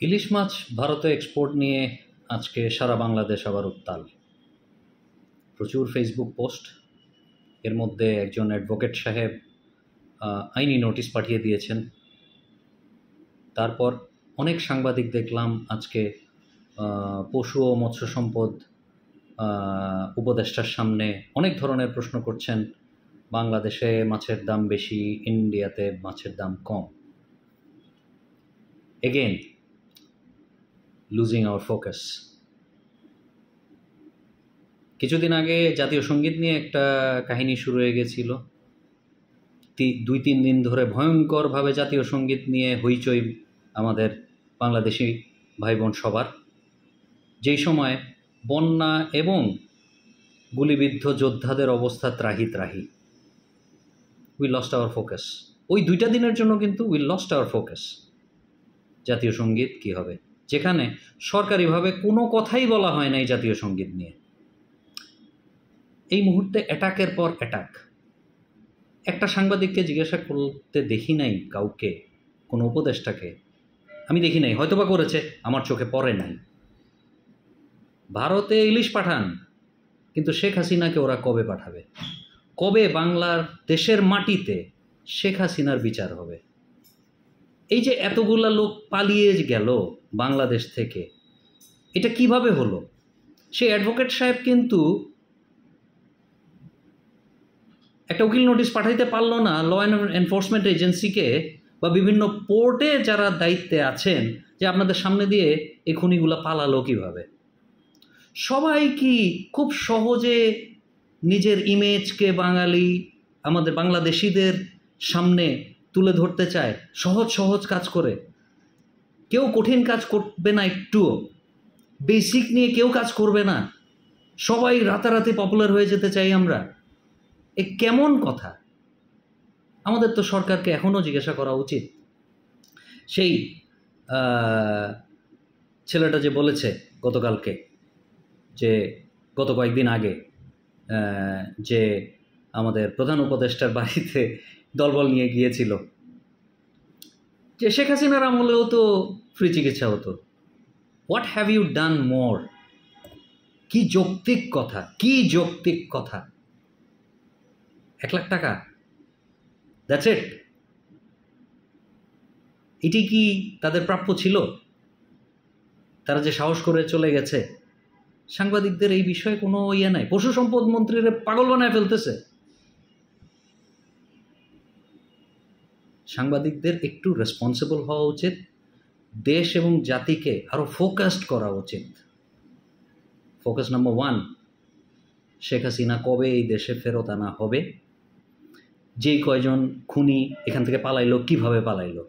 ইলিশ মাছ ভারতে এক্সপোর্ট নিয়ে আজকে সারা বাংলাদেশ আবার উত্তাল। প্রচুর ফেসবুক পোস্ট, এর মধ্যে একজন অ্যাডভোকেট সাহেব আইনি নোটিশ পাঠিয়ে দিয়েছেন। তারপর অনেক সাংবাদিক দেখলাম আজকে পশু ও মৎস্য সম্পদ উপদেষ্টার সামনে অনেক ধরনের প্রশ্ন করছেন। বাংলাদেশে মাছের দাম বেশি, ইন্ডিয়াতে মাছের দাম কম। Again losing our focus. কিছুদিন আগে জাতীয় সঙ্গীত নিয়ে একটা কাহিনী শুরু হয়ে গেছিল। 2-3 দিন ধরে ভয়ঙ্করভাবে জাতীয় সঙ্গীত নিয়ে হইচই আমাদের বাংলাদেশি ভাই বোন সবার। যেই সময় বন্যা এবং গুলিবিদ্ধ যোদ্ধাদের অবস্থা ত্রাহি ত্রাহি, উই লস্ট আওয়ার ফোকাস। ওই 2টা দিনের জন্য কিন্তু উই লস্ট আওয়ার ফোকাস। জাতীয় সঙ্গীত কী হবে, যেখানে সরকারিভাবে কোনো কথাই বলা হয় না এই জাতীয় সঙ্গীত নিয়ে। এই মুহূর্তে অ্যাটাকের পর অ্যাটাক। একটা সাংবাদিককে জিজ্ঞাসা করতে দেখি নাই কাউকে, কোনো উপদেষ্টাকে আমি দেখি নাই, হয়তোবা করেছে, আমার চোখে পড়ে নাই। ভারতে ইলিশ পাঠান, কিন্তু শেখ হাসিনাকে ওরা কবে পাঠাবে? কবে বাংলার দেশের মাটিতে শেখ হাসিনার বিচার হবে? এই যে এতগুলা লোক পালিয়ে গেল বাংলাদেশ থেকে, এটা কিভাবে হলো? সেই অ্যাডভোকেট সাহেব কিন্তু একটা উকিল নোটিশ পাঠাইতে পারলো না ল এনফোর্সমেন্ট এজেন্সিকে বা বিভিন্ন পোর্টে যারা দায়িত্বে আছেন, যে আপনাদের সামনে দিয়ে এই খুনিগুলা পালালো কিভাবে। সবাই কি খুব সহজে নিজের ইমেজকে বাঙালি আমাদের বাংলাদেশিদের সামনে তুলে ধরতে চায় সহজ সহজ কাজ করে? কেউ কঠিন কাজ করবে না, একটুও বেসিক নিয়ে কেউ কাজ করবে না। সবাই রাতারাতি পপুলার হয়ে যেতে চাই আমরা। এ কেমন কথা? আমাদের তো সরকারকে এখনও জিজ্ঞাসা করা উচিত। সেই ছেলেটা যে বলেছে গতকালকে, যে গত কয়েকদিন আগে যে আমাদের প্রধান উপদেষ্টার বাড়িতে দলবল নিয়ে গিয়েছিল, যে শেখ হাসিনার আমলেও তো ফ্রি চিকিৎসা হতো। হোয়াট হ্যাভ ইউ ডান মোর? কি যৌক্তিক কথা, কি যৌক্তিক কথা! 1 লাখ টাকা, দ্যাটস ইট। এটি কি তাদের প্রাপ্য ছিল? তারা যে সাহস করে চলে গেছে। সাংবাদিকদের এই বিষয়ে কোনো ইয়ে নাই। পশু সম্পদ মন্ত্রীরা পাগল বানায় ফেলতেছে। সাংবাদিকদের একটু রেসপন্সিবল হওয়া উচিত, দেশ এবং জাতিকে আরও ফোকাসড করা উচিত। ফোকাস নাম্বার 1, শেখ হাসিনা কবে এই দেশে ফেরত আনা হবে? যেই কয়জন খুনি এখান থেকে পালাইলো, কিভাবে পালাইলো?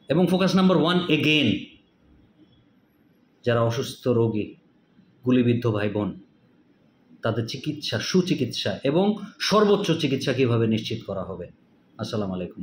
এবং ফোকাস নাম্বার 1 এগেন, যারা অসুস্থ রোগী, গুলিবিদ্ধ ভাই বোন, তাদের চিকিৎসা, সুচিকিৎসা এবং সর্বোচ্চ চিকিৎসা কীভাবে নিশ্চিত করা হবে। আসসালামু আলাইকুম।